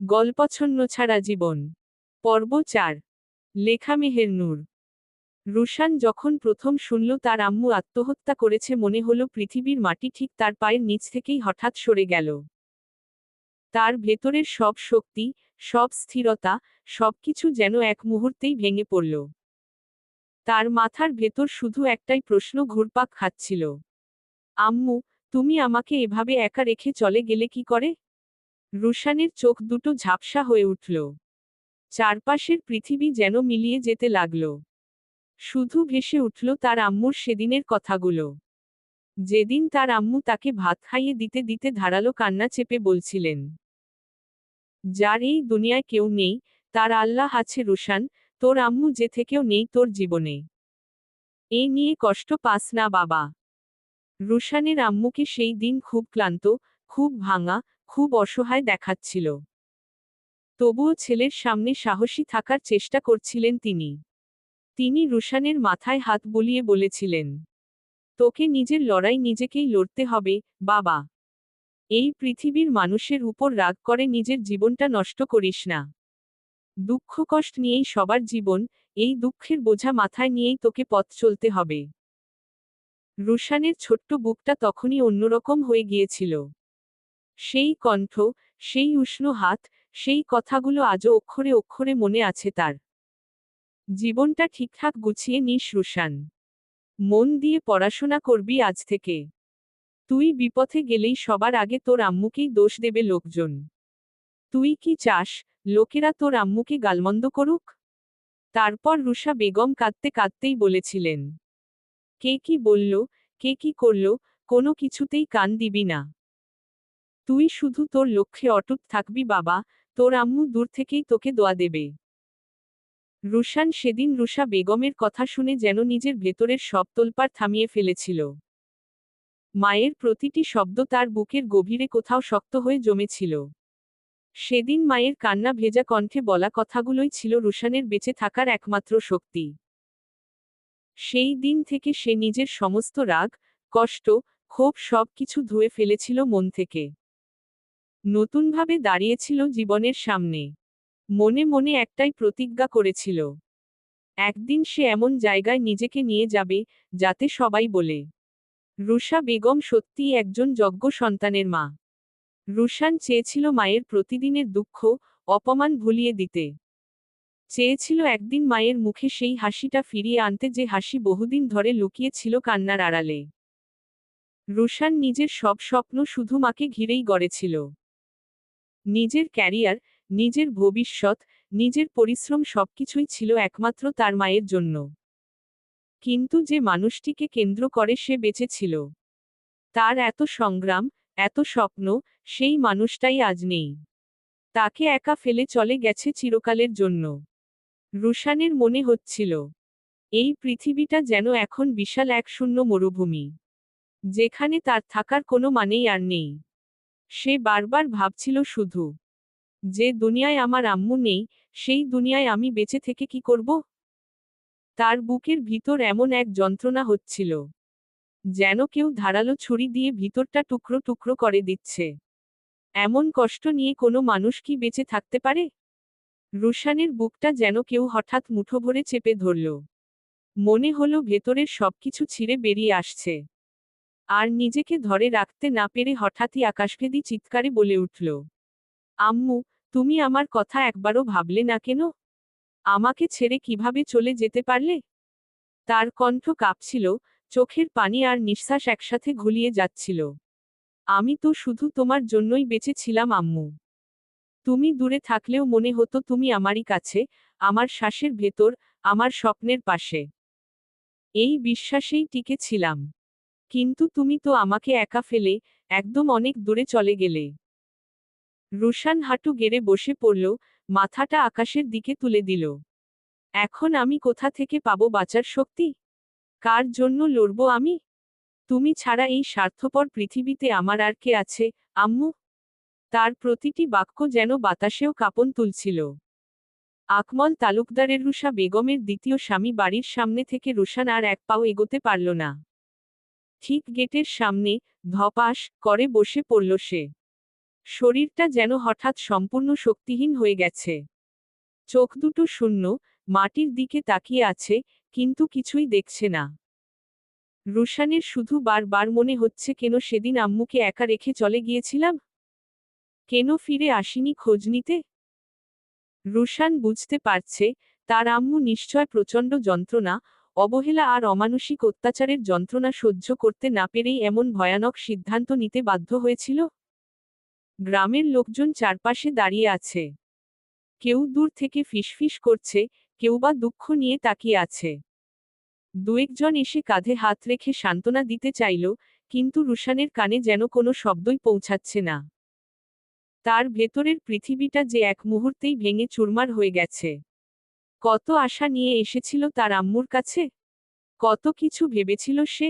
গল্পছন্ন ছাড়া জীবন। পর্ব 4। লেখা মেহের নূর। রুশান যখন প্রথম শুনল তার আম্মু আত্মহত্যা করেছে মনে হলো পৃথিবীর মাটি ঠিক তার পায়ের নিচ থেকেই হঠাৎ সরে গেল। তার ভেতরের সব শক্তি, সব স্থিরতা, সবকিছু যেন এক মুহূর্তেই ভেঙে পড়ল। তার মাথার ভেতর শুধু একটাই প্রশ্ন ঘুরপাক খাচ্ছিল। আম্মু, তুমি আমাকে এভাবে একা রেখে চলে গেলে কি করে? রুশানের চোখ দুটো ঝাপসা হয়ে উঠল। চারপাশের পৃথিবী যেন মিলিয়ে যেতে লাগল। শুধু ভেসে উঠল তার আম্মুর সেদিনের কথাগুলো। যেদিন তার আম্মু তাকে ভাত খাইয়ে দিতে দিতে ধারালো কান্না চেপে বলছিলেন, যার এই দুনিয়ায় কেউ নেই, তার আল্লাহ আছে রুশান, তোর আম্মু যে থেকেও নেই তোর জীবনে। এই নিয়ে কষ্ট পাস না বাবা। রুশানের আম্মুকে সেই দিন খুব ক্লান্ত, খুব ভাঙা, খুব অসহায় দেখাচ্ছিল। তবুও ছেলের সামনে সাহসী থাকার চেষ্টা করছিলেন তিনি। তিনি রুশানের মাথায় হাত বুলিয়ে বলেছিলেন, তোকে নিজের লড়াই নিজেকেই লড়তে হবে, বাবা। এই পৃথিবীর মানুষের উপর রাগ করে নিজের জীবনটা নষ্ট করিস না। দুঃখ কষ্ট নিয়েই সবার জীবন, এই দুঃখের বোঝা মাথায় নিয়েই তোকে পথ চলতে হবে। রুশানের ছোট্ট বুকটা তখনই অন্যরকম হয়ে গিয়েছিল। সেই কণ্ঠ, সেই উষ্ণ হাত, সেই কথাগুলো আজও অক্ষরে অক্ষরে মনে আছে তার। জীবনটা ঠিকঠাক গুছিয়ে নিস রুশান। মন দিয়ে পড়াশোনা করবি আজ থেকে। তুই বিপথে গেলেই সবার আগে তোর আম্মুকেই দোষ দেবে লোকজন। তুই কি চাস, লোকেরা তোর আম্মুকে গালমন্দ করুক? তারপর রুশা বেগম কাঁদতে কাঁদতেই বলেছিলেন, কে কি বলল, কে কি করল, কোনো কিছুতেই কান দিবি না। তুই শুধু তোর লক্ষ্যে অটুট থাকবি বাবা, তোর আম্মু দূর থেকেই তোকে দোয়া দেবে। রুশান সেদিন রুশা বেগমের কথা শুনে যেন নিজের ভেতরের সব তোলপাড় থামিয়ে ফেলেছিল। মায়ের প্রতিটি শব্দ তার বুকের গভীরে কোথাও শক্ত হয়ে জমেছিল। সেদিন মায়ের কান্না ভেজা কণ্ঠে বলা কথাগুলোই ছিল রুশানের বেঁচে থাকার একমাত্র শক্তি। সেই দিন থেকে সে নিজের সমস্ত রাগ, কষ্ট, ক্ষোভ সব কিছু ধুয়ে ফেলেছিল মন থেকে। নতুনভাবে দাঁড়িয়েছিল জীবনের সামনে। মনে মনে একটাই প্রতিজ্ঞা করেছিল, একদিন সে এমন জায়গায় নিজেকে নিয়ে যাবে, যাতে সবাই বলে, রুশা বেগম সত্যিই একজন যোগ্য সন্তানের মা। রুশান চেয়েছিল মায়ের প্রতিদিনের দুঃখ, অপমান ভুলিয়ে দিতে। চেয়েছিল একদিন মায়ের মুখে সেই হাসিটা ফিরিয়ে আনতে যে হাসি বহুদিন ধরে লুকিয়ে ছিল কান্নার আড়ালে। রুশান নিজের সব স্বপ্ন শুধু মাকে ঘিরেই গড়েছিল। নিজের ক্যারিয়ার, নিজের ভবিষ্যৎ, নিজের পরিশ্রম সবকিছুই ছিল একমাত্র তার মায়ের জন্য। কিন্তু যে মানুষটিকে কেন্দ্র করে সে বেঁচে ছিল, তার এত সংগ্রাম, এত স্বপ্ন, সেই মানুষটাই আজ নেই। তাকে একা ফেলে চলে গেছে চিরকালের জন্য। রুশানের মনে হচ্ছিল, এই পৃথিবীটা যেন এখন বিশাল এক শূন্য মরুভূমি, যেখানে তার থাকার কোনো মানেই আর নেই। সে বারবার ভাবছিল শুধু, যে দুনিয়ায় আমার আম্মু নেই, সেই দুনিয়ায় আমি বেঁচে থেকে কি করব? তার বুকের ভিতর এমন এক যন্ত্রণা হচ্ছিল, যেন কেউ ধারালো ছুরি দিয়ে ভিতরটা টুকরো টুকরো করে দিচ্ছে। এমন কষ্ট নিয়ে কোনো মানুষ কি বেঁচে থাকতে পারে? রুশানের বুকটা যেন কেউ হঠাৎ মুঠো ভরে চেপে ধরল। মনে হলো ভেতরের সবকিছু ছিঁড়ে বেরিয়ে আসছে। আর নিজেকে ধরে রাখতে না পেরে হঠাৎই আকাশভেদী চিৎকারে বলে উঠল, আম্মু, তুমি আমার কথা একবারও ভাবলে না কেন? আমাকে ছেড়ে কিভাবে চলে যেতে পারলে? তার কণ্ঠ কাঁপছিল, চোখের পানি আর নিঃশ্বাস একসাথে ঘুলিয়ে যাচ্ছিল। আমি তো শুধু তোমার জন্যই বেঁচে ছিলাম আম্মু। তুমি দূরে থাকলেও মনে হতো তুমি আমারই কাছে, আমার শ্বাসের ভেতর, আমার স্বপ্নের পাশে। এই বিশ্বাসেই টিকে ছিলাম। কিন্তু তুমি তো আমাকে একা ফেলে, একদম অনেক দূরে চলে গেলে। রুশান হাঁটু গেড়ে বসে পড়ল, মাথাটা আকাশের দিকে তুলে দিল। এখন আমি কোথা থেকে পাবো বাঁচার শক্তি? কার জন্য লড়বো আমি? তুমি ছাড়া এই স্বার্থপর পৃথিবীতে আমার আর কে আছে, আম্মু? তার প্রতিটি বাক্য যেন বাতাসেও কাঁপন তুলছিল। আকমল তালুকদারের রুশা বেগমের দ্বিতীয় স্বামী বাড়ির সামনে থেকে রুশান আর এক পাও এগোতে পারল না। ঠিক গেটের সামনে, ধপাস করে বসে পড়ল সে। শরীরটা যেন হঠাৎ সম্পূর্ণ শক্তিহীন হয়ে গেছে। চোখ দুটো শূন্য, মাটির দিকে তাকিয়ে আছে, কিন্তু কিছুই দেখছে না। রুশানের শুধু বারবার মনে হচ্ছে কেন সেদিন আম্মুকে একা রেখে চলে গিয়েছিলাম? কেন ফিরে আসিনি খোঁজ নিতে? রুশান বুঝতে পারছে, তার আম্মু নিশ্চয় প্রচণ্ড যন্ত্রণা, অবহেলা আর অমানসিক অত্যাচারের যন্ত্রণা সহ্য করতে না পেরেই এমন ভয়ানক সিদ্ধান্ত নিতে বাধ্য হয়েছিল। গ্রামের লোকজন চারপাশে দাঁড়িয়ে আছে। কেউ দূর থেকে ফিসফিস করছে, কেউ বা দুঃখ নিয়ে তাকিয়ে আছে। দু-একজন এসে কাঁধে হাত রেখে সান্ত্বনা দিতে চাইল, কিন্তু রুশানের কানে যেন কোনো শব্দই পৌঁছাচ্ছে না। তার ভেতরের পৃথিবীটা যে এক মুহূর্তেই ভেঙে চুরমার হয়ে গেছে। কত আশা নিয়ে এসেছিল তার আম্মুর কাছে, কত কিছু ভেবেছিল সে।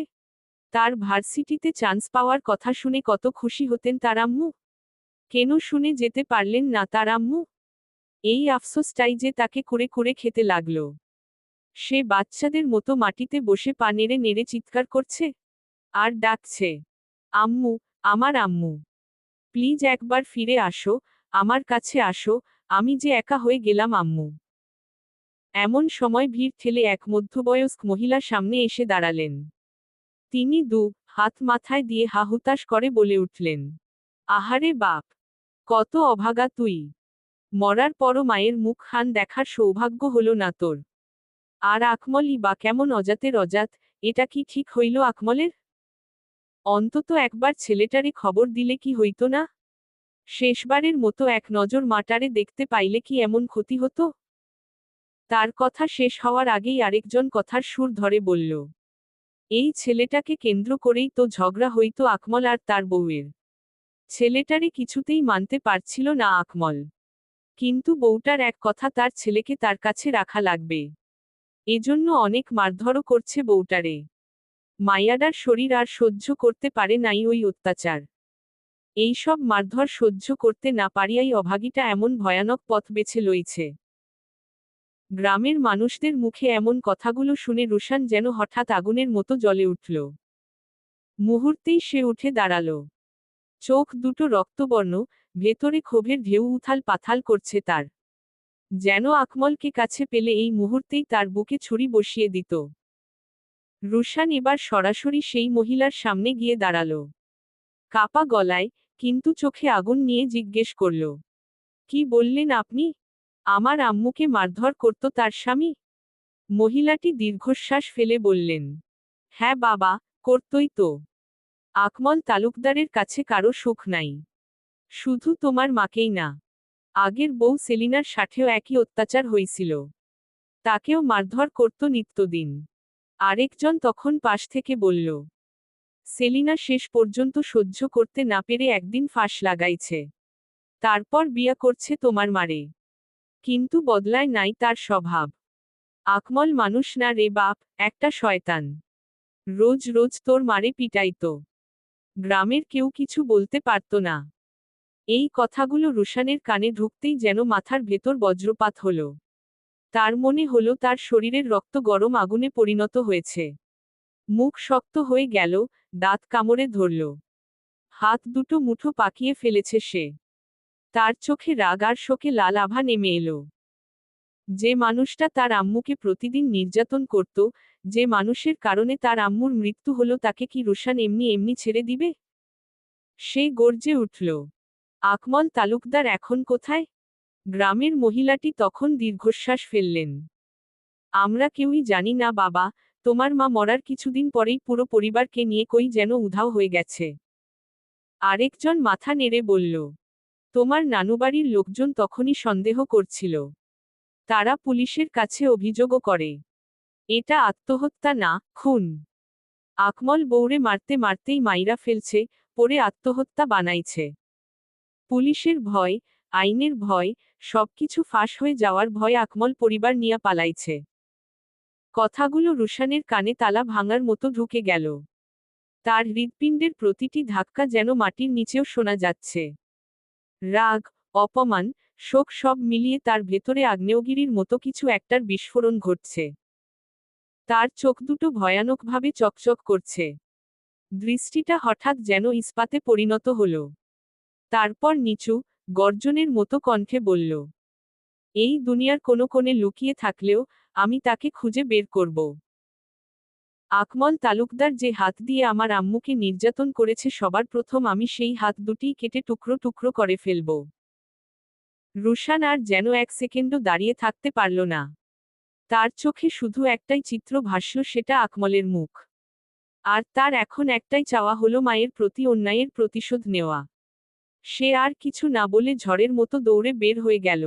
তার ভার্সিটিতে চান্স পাওয়ার কথা শুনে কত খুশি হতেন তার আম্মু। কেন শুনে যেতে পারলেন না তার আম্মু? এই আফসোসটাই যে তাকে কুরে কুরে খেতে লাগল। সে বাচ্চাদের মতো মাটিতে বসে পা নেড়ে নেড়ে চিৎকার করছে আর ডাকছে, আম্মু, আমার আম্মু, প্লিজ একবার ফিরে আসো, আমার কাছে আসো, আমি যে একা হয়ে গেলাম আম্মু। এমন সময় ভিড় ঠেলে এক মধ্যবয়স্ক মহিলা সামনে এসে দাঁড়ালেন। তিনি হাত মাথায় দিয়ে হাহুতাশ করে বলে উঠলেন, আহারে বাপ, কত অভাগা তুই! মরার পরও মায়ের মুখখান দেখার সৌভাগ্য হলো না তোর। আর আকমলই বা কেমন অজাতের অজাত, এটা কি ঠিক হইল আকমলের? অন্তত একবার ছেলেটারে খবর দিলে কি হইত না? শেষবারের মতো এক নজর মাটারে দেখতে পাইলে কি এমন ক্ষতি হতো? তার কথা শেষ হওয়ার আগেই আরেকজন কথার সুর ধরে বলল, এই ছেলেটাকে কেন্দ্র করেই তো ঝগড়া হইত আকমল আর তার বউয়ের। ছেলেটারে কিছুতেই মানতে পারছিল না আকমল। কিন্তু বউটার এক কথা তার ছেলেকে তার কাছে রাখা লাগবে। এজন্য অনেক মারধরও করছে বউটারে। মাইয়াডার শরীর আর সহ্য করতে পারে নাই ওই অত্যাচার। এইসব মারধর সহ্য করতে না পারিয়াই অভাগীটা এমন ভয়ানক পথ বেছে লইছে। গ্রামের মানুষদের মুখে এমন কথাগুলো শুনে রুশান যেন হঠাৎ আগুনের মতো জ্বলে উঠল। মুহূর্তেই সে উঠে দাঁড়াল। চোখ দুটো রক্তবর্ণ, ভেতরে ক্ষোভের ঢেউ উথাল পাথাল করছে তার। যেন আকমলকে কাছে পেলে এই মুহূর্তেই তার বুকে ছুরি বসিয়ে দিত। রুশান এবার সরাসরি সেই মহিলার সামনে গিয়ে দাঁড়াল। কাপা গলায়, কিন্তু চোখে আগুন নিয়ে জিজ্ঞেস করল, কি বললেন আপনি? আমার আম্মুকে মারধর করত তার স্বামী? মহিলাটি দীর্ঘশ্বাস ফেলে বললেন, হ্যাঁ বাবা, করতই তো। আকমল তালুকদারের কাছে কারো সুখ নাই। শুধু তোমার মাকেই না, আগের বউ সেলিনার সাথেও একই অত্যাচার হইছিল। তাকেও মারধর করত নিত্যদিন। আরেকজন তখন পাশ থেকে বলল, সেলিনা শেষ পর্যন্ত সহ্য করতে না পেরে একদিন ফাঁস লাগাইছে। তারপর বিয়া করছে তোমার মারে। কিন্তু বদলায় নাই তার স্বভাব। আকমল মানুষ না রে বাপ, একটা শয়তান। রোজ রোজ তোর মারে পিটাইত। গ্রামের কেউ কিছু বলতে পারত না। এই কথাগুলো রুশানের কানে ঢুকতেই যেন মাথার ভেতর বজ্রপাত হলো। তার মনে হলো তার শরীরের রক্ত গরম আগুনে পরিণত হয়েছে। মুখ শক্ত হয়ে গেল, দাঁত কামড়ে ধরল। হাত দুটো মুঠো পাকিয়ে ফেলেছে সে। তার চোখে রাগ আর শোকে লাল আভা নেমে এলো। যে মানুষটা তার আম্মুকে প্রতিদিন নির্যাতন করত, যে মানুষের কারণে তার আম্মুর মৃত্যু হলো, তাকে কি রুশান এমনি এমনি ছেড়ে দিবে? সে গর্জে উঠল, আকমল তালুকদার এখন কোথায়? গ্রামের মহিলাটি তখন দীর্ঘশ্বাস ফেললেন, আমরা কেউই জানি না বাবা, তোমার মা মরার কিছুদিন পরেই পুরো পরিবারকে নিয়ে কই যেন উধাও হয়ে গেছে। আরেকজন মাথা নেড়ে বলল, তোমার নানুবাড়ির লোকজন তখনই সন্দেহ করছিল। তারা পুলিশের কাছে অভিযোগও করে। এটা আত্মহত্যা না, খুন। আকমল বউরে মারতে মারতেই মাইরা ফেলছে, পরে আত্মহত্যা বানাইছে। পুলিশের ভয়, আইনের ভয়, সবকিছু ফাঁস হয়ে যাওয়ার ভয় আকমল পরিবার নিয়ে পালাইছে। কথাগুলো রুশানের কানে তালা ভাঙার মতো ঢুকে গেল। তার হৃৎপিণ্ডের প্রতিটি ধাক্কা যেন মাটির নিচেও শোনা যাচ্ছে। রাগ, অপমান, শোক সব মিলিয়ে তার ভেতরে আগ্নেয়গিরির মতো কিছু একটার বিস্ফোরণ ঘটছে। তার চোখ দুটো ভয়ানকভাবে চকচক করছে। দৃষ্টিটা হঠাৎ যেন ইস্পাতে পরিণত হলো। তারপর নিচু, গর্জনের মতো কণ্ঠে বলল, এই দুনিয়ার কোনো কোণে লুকিয়ে থাকলেও আমি তাকে খুঁজে বের করব। আকমল তালুকদার যে হাত দিয়ে আমার আম্মুকে নির্যাতন করেছে সবার প্রথম আমি সেই হাত দুটিই কেটে টুকরো টুকরো করে ফেলব। রুশান আর যেন এক সেকেন্ডও দাঁড়িয়ে থাকতে পারল না। তার চোখে শুধু একটাই চিত্র ভাসল, সেটা আকমলের মুখ। আর তার এখন একটাই চাওয়া হলো মায়ের প্রতি অন্যায়ের প্রতিশোধ নেওয়া। সে আর কিছু না বলে ঝড়ের মতো দৌড়ে বের হয়ে গেল।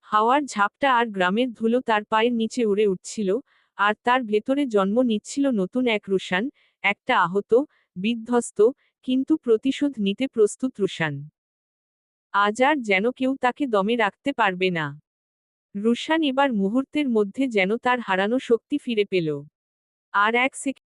হাওয়ার ঝাপটা আর গ্রামের ধুলো তার পায়ের নিচে উড়ে উঠছিল, আর তার ভেতরে জন্ম নিচ্ছিল নতুন এক রুশান, একটা আহত, বিধ্বস্ত, কিন্তু প্রতিশোধ নিতে প্রস্তুত রুশান। আজ আর যেন কেউ তাকে দমে রাখতে পারবে না। রুশান এবার মুহূর্তের মধ্যে যেন তার হারানো শক্তি ফিরে পেল। আর এক সেকেন্ড